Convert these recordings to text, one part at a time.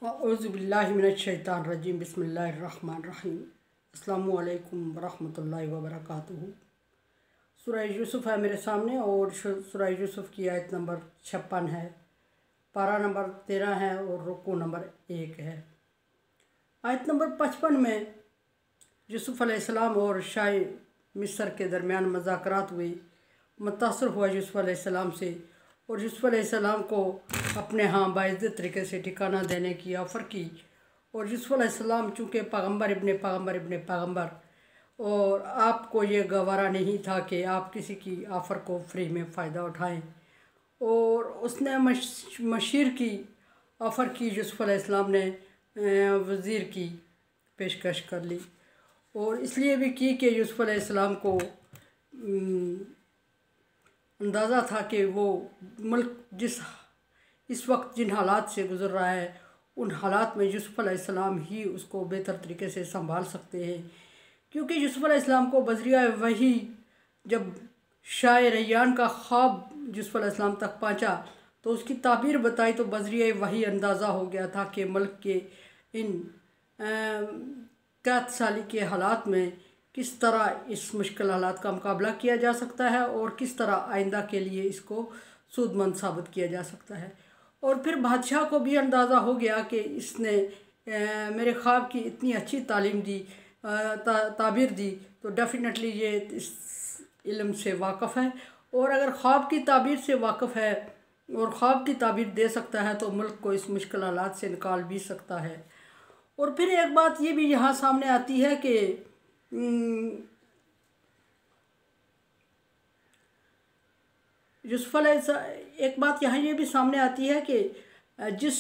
औज़ुबिल्लाहिमिनश्शैतानिर्रजीम बिस्मिल्लाहिर्रहमानिर्रहीम अस्सलामु अलैकुम वरहमतुल्लाहि वबरकातुहू। सूरह यूसुफ है मेरे सामने और सूरह यूसुफ की आयत नंबर 56 है, पारा नंबर 13 है और रुकू नंबर 1 है। आयत नंबर 55 में यूसुफ अलैहिस्सलाम और शाह मिस्र के दरमियान मुज़ाकरात हुए। मुतासर हुआ यूसुफ अलैहिस्सलाम से और यूसुफ अलैहिस्सलाम को अपने यहाँ बाइज़्ज़त तरीके से ठिकाना देने की ऑफ़र की। और यूसुफ अलैहिस्सलाम चूँकि पैगम्बर इब्ने पैगम्बर और आपको ये गवारा नहीं था कि आप किसी की ऑफ़र को फ्री में फ़ायदा उठाएं, और उसने मशीर की ऑफ़र की। यूसुफ अलैहिस्सलाम ने वज़ीर की पेशकश कर ली और इसलिए भी की कि यूसुफ अलैहिस्सलाम को अंदाज़ा था कि वो मुल्क इस वक्त जिन हालात से गुज़र रहा है, उन हालात में यूसुफ अलैहिस्सलाम ही उसको बेहतर तरीके से संभाल सकते हैं। क्योंकि यूसुफ अलैहिस्सलाम को बज़रिया वही जब शाह रैयान का ख्वाब यूसुफ अलैहिस्सलाम तक पहुँचा तो उसकी ताबीर बताई, तो बज़रिया वही अंदाज़ा हो गया था कि मुल्क के इन कैद साली के हालात में किस तरह इस मुश्किल हालात का मुकाबला किया जा सकता है और किस तरह आइंदा के लिए इसको सूदमंद साबित किया जा सकता है। और फिर बादशाह को भी अंदाज़ा हो गया कि इसने मेरे ख्वाब की इतनी अच्छी तालीम दी, ताबीर दी, तो डेफिनेटली ये इस इल्म से वाक़फ़ है, और अगर ख्वाब की ताबीर से वाक़फ़ है और ख्वाब की ताबीर दे सकता है तो मुल्क को इस मुश्किल हालात से निकाल भी सकता है। और फिर एक बात ये भी यहाँ सामने आती है कि एक बात यहाँ ये भी सामने आती है कि जिस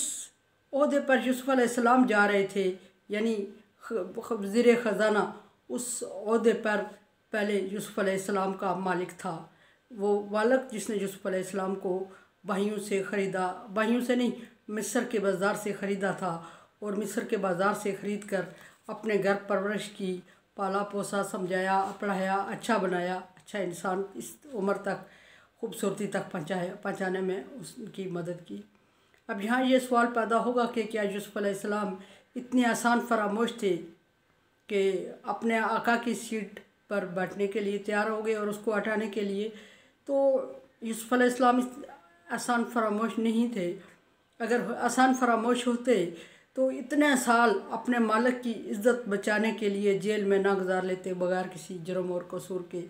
ओहदे पर यूसुफ अलैहिस्सलाम जा रहे थे, यानी वज़ीर ख़ज़ाना, उस ओहदे पर पहले यूसुफ अलैहिस्सलाम का मालिक था। वो वालक जिसने यूसुफ अलैहिस्सलाम को भाइयों से ख़रीदा, भाइयों से नहीं, मिस्र के बाज़ार से ख़रीदा था, और मिस्र के बाज़ार से ख़रीद कर अपने घर परवरिश की, पाला पोसा, समझाया, पढ़ाया, अच्छा बनाया, अच्छा इंसान इस उम्र तक, खूबसूरती तक पहुँचाने में उसकी मदद की। अब यहाँ ये सवाल पैदा होगा कि क्या यूसुफ अलैहिस्सलाम इतने आसान फरामोश थे कि अपने आका की सीट पर बैठने के लिए तैयार हो गए और उसको हटाने के लिए? तो यूसुफ अलैहिस्सलाम आसान फरामोश नहीं थे। अगर आसान फरामोश होते तो इतने साल अपने मालिक की इज़्ज़त बचाने के लिए जेल में ना गुजार लेते बगैर किसी जुर्म और कसूर के।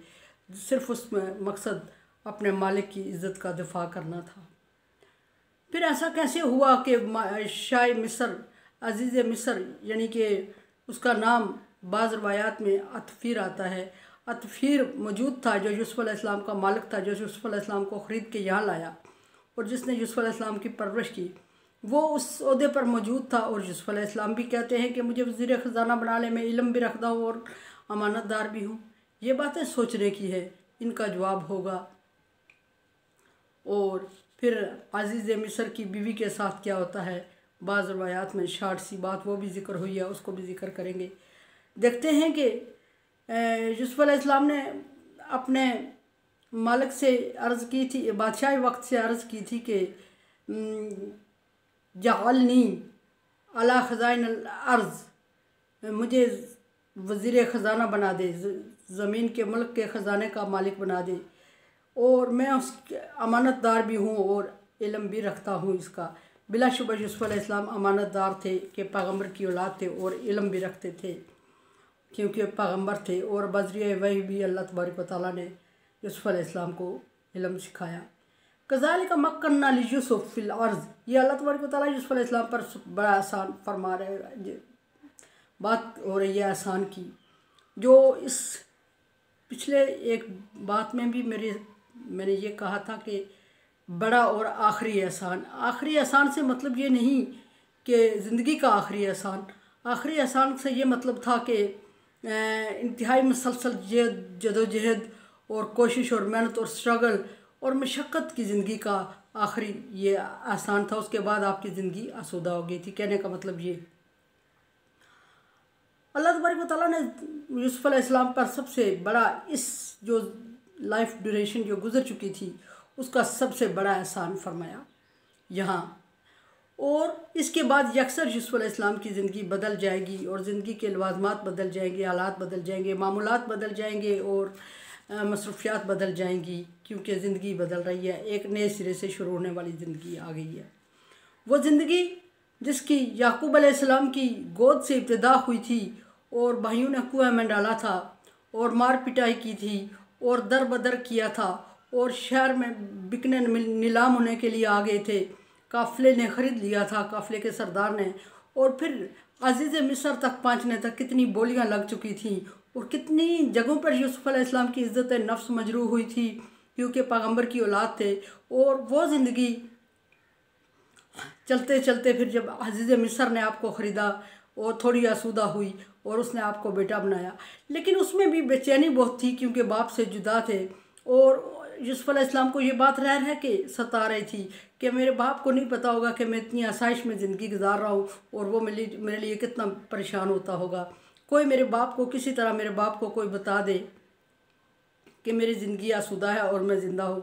सिर्फ उसमें मकसद अपने मालिक की इज़्ज़त का दिफा करना था। फिर ऐसा कैसे हुआ कि शाह मिस्र, अज़ीज़ मिस्र, यानी कि उसका नाम बाज़ रवायात में अतफ़ीर आता है, अतफ़ीर मौजूद था जो यूसुफ अलैहिस्सलाम का मालिक था, जो यूसुफ अलैहिस्सलाम को ख़रीद के यहाँ लाया और जिसने यूसुफ अलैहिस्सलाम की परवरिश की, वो उस ओहदे पर मौजूद था। और यूसुफ अलैहिस्सलाम भी कहते हैं कि मुझे वज़ीर ख़ज़ाना बना ले, मैं इल्म भी रखता हूँ और अमानतदार भी हूँ। ये बातें सोचने की है, इनका जवाब होगा। और फिर अज़ीज़ मिस्र की बीवी के साथ क्या होता है, बाज़ रवायात में शार्ट सी बात वो भी ज़िक्र हुई है, उसको भी ज़िक्र करेंगे। देखते हैं कि यूसुफ अलैहिस्सलाम ने अपने मालिक से अर्ज़ की थी, बादशाह वक्त से अर्ज़ की थी कि जअलनी अला ख़ज़ाइन अर्ज़, मुझे वज़ीर ख़ज़ाना बना दे, ज़मीन के मुल्क के ख़ज़ाने का मालिक बना दे, और मैं उसके अमानतदार भी हूँ और इल्म भी रखता हूँ इसका। बिलाशुबा यूसुफ अलैहिस्सलाम अमानतदार थे कि पैगम्बर की औलाद थे और इल्म भी रखते थे क्योंकि पैगम्बर थे। और बज़रिया वही भी अल्लाह तबारक व तआला ने यूसुफ अलैहिस्सलाम को इल्म सिखाया। कज़ालिका मक्कन्ना लियूसुफ फ़िल अर्ज़, ये अल्लाह तबारक व तआला यूसुफ अलैहिस्सलाम पर बड़ा आसान फरमा रहे, बात हो रही है आसान की, जो इस पिछले एक बात में भी मैंने ये कहा था कि बड़ा और आखिरी एहसान। आखिरी एहसान से मतलब ये नहीं कि ज़िंदगी का आखिरी एहसान, आखिरी एहसान से ये मतलब था कि इंतहाई मुसलसल जदोजहद और कोशिश और मेहनत और स्ट्रगल और मशक्क़त की ज़िंदगी का आखिरी ये एहसान था। उसके बाद आपकी ज़िंदगी आसूदा हो गई थी। कहने का मतलब ये, अल्लाह तबारक व तआला ने यूसुफ अलैहिस्सलाम पर सबसे बड़ा, इस जो लाइफ ड्यूरेशन जो गुज़र चुकी थी उसका सबसे बड़ा एहसान फरमाया यहाँ। और इसके बाद यकसर यूसुफ अलैहिस्सलाम की ज़िंदगी बदल जाएगी और ज़िंदगी के लवाज़मात बदल जाएंगे, हालात बदल जाएंगे, मामूलात बदल जाएंगे और मसरूफियात बदल जाएंगी, क्योंकि ज़िंदगी बदल रही है, एक नए सिरे से शुरू होने वाली ज़िंदगी आ गई है। वो ज़िंदगी जिसकी याकूब अलैहिस्सलाम की गोद से इब्तिदा हुई थी और भाइयों ने कुएं में डाला था और मार पिटाई की थी और दर बदर किया था और शहर में बिकने नीलाम होने के लिए आ गए थे, काफ़िले ने ख़रीद लिया था, काफ़िले के सरदार ने, और फिर अज़ीज़ मिस्र तक पहुँचने तक कितनी बोलियां लग चुकी थीं और कितनी जगहों पर यूसुफ अलैहिस्सलाम की इज़्ज़त नफ्स मजरूह हुई थी, क्योंकि पैगंबर की औलाद थे। और वो ज़िंदगी चलते चलते फिर जब अज़ीज़ मिस्र ने आपको ख़रीदा और थोड़ी आसूदा हुई और उसने आपको बेटा बनाया, लेकिन उसमें भी बेचैनी बहुत थी, क्योंकि बाप से जुदा थे। और यूसुफ अलैहिस्सलाम को ये बात रह के सता रही थी कि मेरे बाप को नहीं पता होगा कि मैं इतनी आसाइश में ज़िंदगी गुजार रहा हूँ और वो मेरे लिए कितना परेशान होता होगा। कोई मेरे बाप को किसी तरह मेरे बाप को कोई बता दे कि मेरी ज़िंदगी आसूदा है और मैं ज़िंदा हूँ।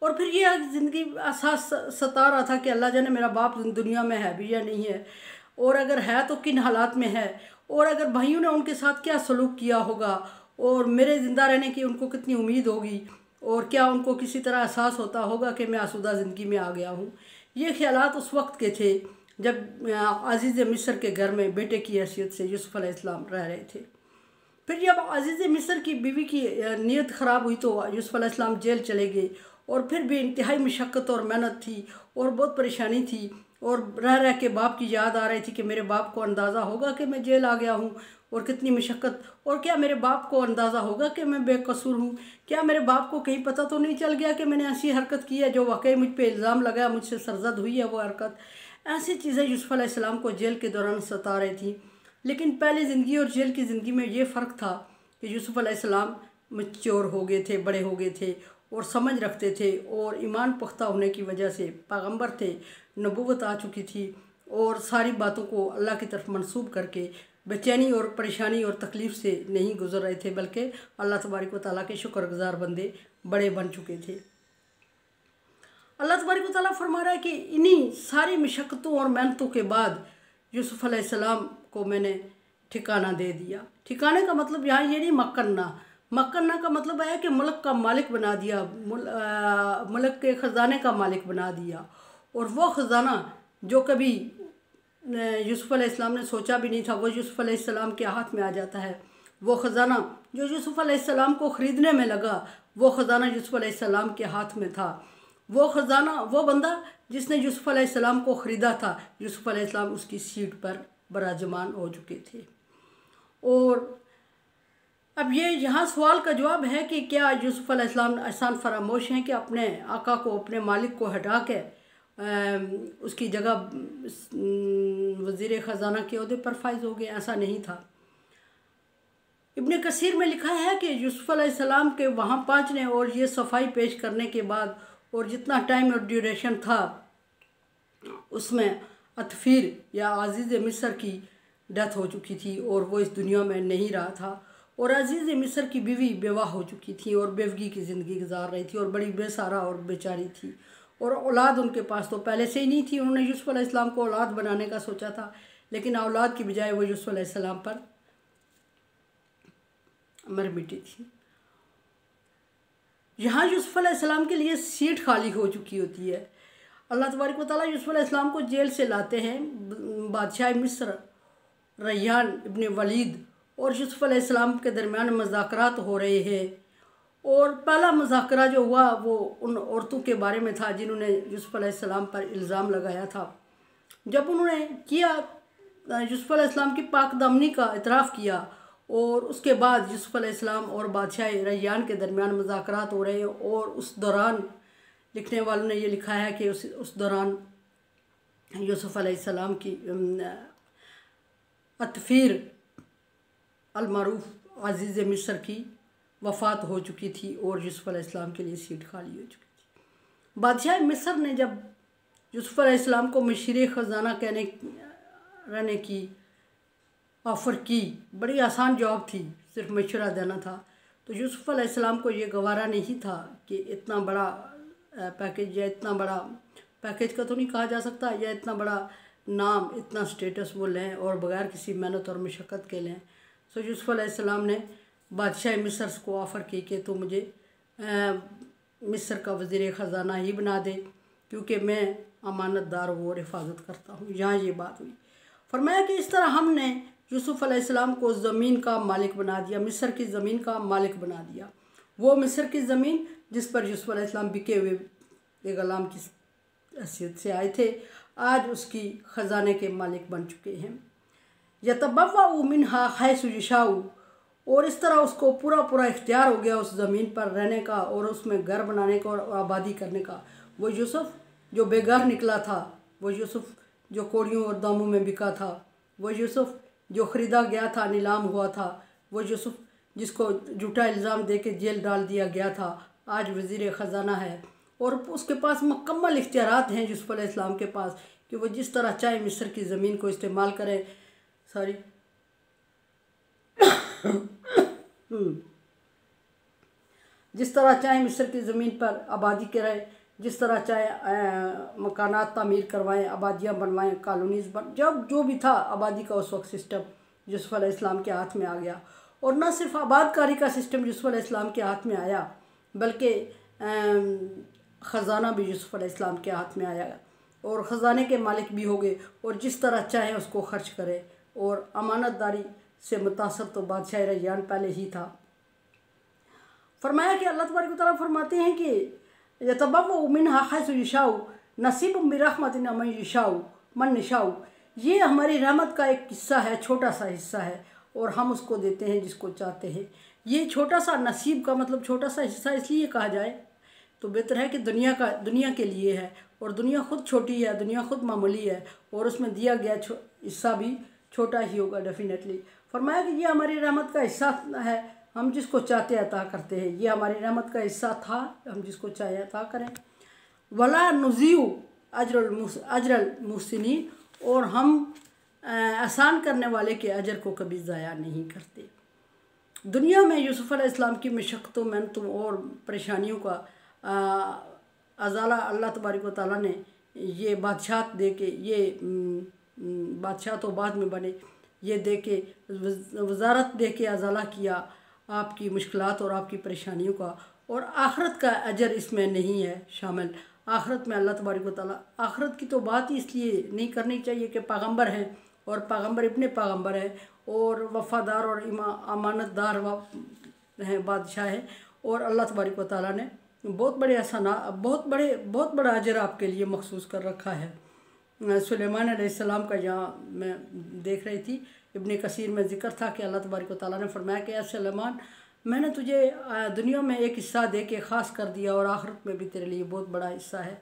और फिर ये ज़िंदगी एहसास सता रहा था कि अल्लाह जाने मेरा बाप दुनिया में है भी या नहीं है, और अगर है तो किन हालात में है, और अगर भाइयों ने उनके साथ क्या सलूक किया होगा, और मेरे ज़िंदा रहने की उनको कितनी उम्मीद होगी, और क्या उनको किसी तरह एहसास होता होगा कि मैं आसूदा ज़िंदगी में आ गया हूँ। ये ख्यालात उस वक्त के थे जब अज़ीज़ मिस्र के घर में बेटे की हैसियत से यूसुफ अलैहिस्सलाम रह रहे थे। फिर जब अज़ीज़ मिस्र की बीवी की नीयत ख़राब हुई तो यूसुफ अलैहिस्सलाम जेल चले गए, और फिर भी इंतहाई मशक्क़त और मेहनत थी और बहुत परेशानी थी, और रह के बाप की याद आ रही थी कि मेरे बाप को अंदाज़ा होगा कि मैं जेल आ गया हूँ और कितनी मशक्क़त, और क्या मेरे बाप को अंदाज़ा होगा कि मैं बेकसूर हूँ, क्या मेरे बाप को कहीं पता तो नहीं चल गया कि मैंने ऐसी हरकत की है जो वाकई मुझ पर इल्ज़ाम लगाया, मुझसे सरजद हुई है वो हरकत। ऐसी चीज़ें यूसुफ अलैहिस्सलाम को जेल के दौरान सता रही थी। लेकिन पहली ज़िंदगी और जेल की ज़िंदगी में ये फ़र्क था कि यूसुफ अलैहिस्सलाम मैच्योर हो गए थे, बड़े हो गए थे और समझ रखते थे, और ईमान पुख्ता होने की वजह से पैगंबर थे, नबूवत आ चुकी थी, और सारी बातों को अल्लाह की तरफ मंसूब करके बेचैनी और परेशानी और तकलीफ़ से नहीं गुजर रहे थे, बल्कि अल्लाह तबारक व तआला के शुक्रगुजार बंदे बड़े बन चुके थे। अल्लाह तबारक व तआला फरमा रहा है कि इन्हीं सारी मशक्क़तों और मेहनतों के बाद यूसुफ अलैहिस्सलाम को मैंने ठिकाना दे दिया। ठिकाने का मतलब यहाँ ये नहीं मक्कन्ना, मक्कन्ना का मतलब है कि मुल्क का मालिक बना दिया, मुल्क के ख़जाने का मालिक बना दिया, और वो ख़जाना जो कभी यूसुफ अलैहिस्सलाम ने सोचा भी नहीं था वो यूसुफ अलैहिस्सलाम के हाथ में आ जाता है। वो ख़जाना जो यूसुफ अलैहिस्सलाम को ख़रीदने में लगा, वो ख़जाना यूसुफ अलैहिस्सलाम के हाथ में था। वो ख़जाना, वो बंदा जिसने यूसुफ अलैहिस्सलाम को ख़रीदा था, यूसुफ अलैहिस्सलाम उसकी सीट पर बराजमान हो चुके थे। और अब ये यहाँ सवाल का जवाब है कि क्या यूसुफ अलैहिस्सलाम एहसान फरामोश हैं कि अपने आका को, अपने मालिक को हटा के उसकी जगह वज़ीर ख़जाना के ओहदे पर फाइज हो गए? ऐसा नहीं था। इब्न कसीर में लिखा है कि यूसुफ अलैहिस्सलाम के वहाँ पहुँचने और ये सफाई पेश करने के बाद और जितना टाइम और ड्यूरेशन था उसमें अतफीर या अज़ीज़ मिस्र की डेथ हो चुकी थी और वो इस दुनिया में नहीं रहा था, और अज़ीज़ मिस्र की बीवी बेवाह हो चुकी थी और बेवगी की ज़िंदगी गुजार रही थी और बड़ी बेसहारा और बेचारी थी, और औलाद उनके पास तो पहले से ही नहीं थी। उन्होंने यूसुफ अलैहिस्सलाम को औलाद बनाने का सोचा था, लेकिन औलाद की बजाय वो यूसुफ अलैहिस्सलाम पर मर मिटी थी। यहाँ यूसुफ अलैहिस्सलाम के लिए सीट खाली हो चुकी होती है। अल्लाह तबारक व तआला यूसुफ अलैहिस्सलाम को जेल से लाते हैं। बादशाह मिस्र रैयान इब्न वलीद और यूसुफ अलैहिस्सलाम के दरमियान मुज़ाकरात हो रहे हैं, और पहला मुज़ाकरा जो हुआ वो उन औरतों के बारे में था जिन्होंने यूसुफ अलैहिस्सलाम पर इल्ज़ाम लगाया था। जब उन्होंने किया, यूसुफ अलैहिस्सलाम की पाक दामनी का इतराफ़ किया, और उसके बाद यूसुफ अलैहिस्सलाम और बादशाह रैयान के दरमियान मुज़ाकरात हो रहे हैं, और उस दौरान लिखने वालों ने ये लिखा है कि उस दौरान यूसुफ अलैहिस्सलाम की अतफीर अलमारूफ अज़ीज़ मिस्र की वफ़ात हो चुकी थी और यूसुफ अलैहिस्सलाम के लिए सीट खाली हो चुकी थी। बादशाह मिस्र ने जब यूसुफ अलैहिस्सलाम को मशीर ख़जाना रहने की ऑफ़र की, बड़ी आसान जॉब थी, सिर्फ मशवरा देना था, तो यूसुफ अलैहिस्सलाम को ये गवारा नहीं था कि इतना बड़ा पैकेज या इतना बड़ा पैकेज का तो नहीं कहा जा सकता, या इतना बड़ा नाम, इतना स्टेटस वो लें और बगैर किसी मेहनत और मशक्क़त के लें। सो यूसुफ अलैहिस्सलाम ने बादशाह मिस्र को ऑफ़र की कि तो मुझे मिस्र का वज़ीर ख़जाना ही बना दे, क्योंकि मैं अमानतदार हूँ और हिफाजत करता हूँ। यहाँ ये बात हुई। फरमाया कि इस तरह हमने यूसुफ अलैहिस्सलाम को ज़मीन का मालिक बना दिया, मिस्र की ज़मीन का मालिक बना दिया। वो मिस्र की ज़मीन जिस पर यूसुफ अलैहिस्सलाम बिके हुए एक ग़ुलाम की हैसियत से आए थे, आज उसकी ख़जाने के मालिक बन चुके हैं। यतबव्वअ मिन्हा हैसु यशाउ, और इस तरह उसको पूरा पूरा इख्तियार हो गया उस ज़मीन पर रहने का और उसमें घर बनाने का और आबादी करने का। वो यूसुफ जो बेघर निकला था, वो यूसुफ जो कोड़ियों और दामों में बिका था, वो यूसुफ जो ख़रीदा गया था, नीलाम हुआ था, वो यूसुफ जिसको झूठा इल्ज़ाम दे के जेल डाल दिया गया था, आज वज़ीर ख़जाना है और उसके पास मुकम्मल इख्तियारात हैं यूसुफ अलैहिस्सलाम के पास कि वो जिस तरह चाहे मिस्र की ज़मीन को इस्तेमाल करें, जिस तरह चाहे मिस्र की ज़मीन पर आबादी करें, जिस तरह चाहे मकानात तामीर करवाएं, आबादियाँ बनवाएं, कॉलोनीज़ जब जो भी था आबादी का उस वक्त सिस्टम यूसुफ अलैहिस्सलाम के हाथ में आ गया। और न सिर्फ आबादकारी का सिस्टम यूसुफ अलैहिस्सलाम के हाथ में आया, बल्कि ख़जाना भी यूसुफ अलैहिस्सलाम के हाथ में आया और ख़जाने के मालिक भी हो गए और जिस तरह चाहे उसको खर्च करे। और अमानतदारी से मुतासर तो बादशाह रैयान पहले ही था। फरमाया कि अल्लाह तबारक व तआला फरमाते हैं कि यतबव्वअ मिन्हा हैसु यशाउ नसीबुम बिरहमतिना मन यशाउ मन नशाउ, ये हमारी रहमत का एक हिस्सा है, छोटा सा हिस्सा है और हम उसको देते हैं जिसको चाहते हैं। ये छोटा सा नसीब का मतलब छोटा सा हिस्सा इसलिए कहा जाए तो बेहतर है कि दुनिया के लिए है और दुनिया खुद छोटी है, दुनिया खुद मामूली है और उसमें दिया गया हिस्सा भी छोटा ही होगा डेफिनेटली। फरमाया कि ये हमारी रहमत का हिस्सा है, हम जिसको चाहते अता करते हैं। ये हमारी रहमत का हिस्सा था, हम जिसको चाहे अता करें। वला नुज़ीउ अजरल मुहसिनीन, और हम आसान करने वाले के अजर को कभी ज़ाया नहीं करते। दुनिया में यूसुफ अलैहिस्सलाम की मशक्क़तों, मेहनतों और परेशानियों का अज़ाला अल्लाह तबारक व तआला ने ये बादशाह दे के, ये बादशाह तो बाद में बने, ये दे के वज़ारत दे के अज़ाला किया आपकी मुश्किलात और आपकी परेशानियों का। और आखिरत का अजर इसमें नहीं है शामिल। आखिरत में अल्लाह तबारक व तआला, आखिरत की तो बात ही इसलिए नहीं करनी चाहिए कि पैगम्बर हैं और पैगम्बर इब्ने पैगम्बर हैं और वफ़ादार और अमानतदार हैं, बादशाह हैं और अल्लाह तबारक व तआला ने बहुत बड़े बहुत बड़ा अजर आपके लिए मखसूस कर रखा है। सुलेमान अलैहिस्सलाम का यहाँ मैं देख रही थी, इब्ने कसीर में ज़िक्र था कि अल्लाह तबारक व तआला ने फरमाया कि सुलेमान, मैंने तुझे दुनिया में एक हिस्सा दे के ख़ास कर दिया और आखिरत में भी तेरे लिए बहुत बड़ा हिस्सा है।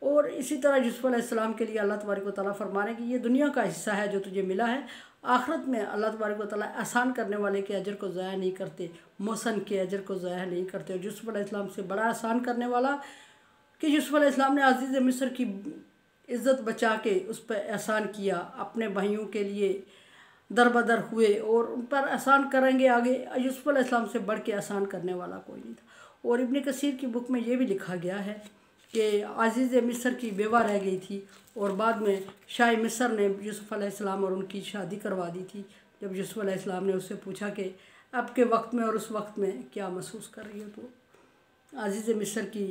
और इसी तरह यूसुफ अलैहिस्सलाम के लिए अल्लाह तबारक व तआला फरमा रहे हैं कि ये दुनिया का हिस्सा है जो तुझे मिला है, आखिरत में अल्लाह तबारक व तआला आसान करने वाले के अजर को ज़ाया नहीं करते, मोहसन के अजर को ज़ाया नहीं करते। और यूसुफ अलैहिस्सलाम से बड़ा आसान करने वाला कि यूसुफ अलैहिस्सलाम ने अज़ीज़ मिस्र की इज़्ज़त बचा के उस पर एहसान किया, अपने भाइयों के लिए दरबदर हुए और उन पर एहसान करेंगे आगे। यूसुफ अलैहिस्सलाम से बढ़ के एहसान करने वाला कोई नहीं था। और इब्ने कसीर की बुक में ये भी लिखा गया है कि अज़ीज़ मिस्र की बेवा रह गई थी और बाद में शाह मिस्र ने यूसुफ अलैहिस्सलाम और उनकी शादी करवा दी थी। जब यूसुफ अलैहिस्सलाम ने उससे पूछा कि अब के वक्त में और उस वक्त में क्या महसूस कर रही हो, तो अज़ीज़ मिस्र की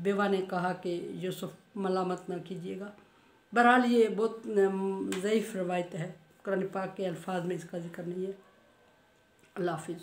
बेवा ने कहा कि यूसुफ मलामत ना कीजिएगा। बहरहाल ये बहुत ज़ईफ़ रवायत है, कुरान पाक के अल्फाज में इसका जिक्र नहीं है। अल्लाह हाफ़िज़।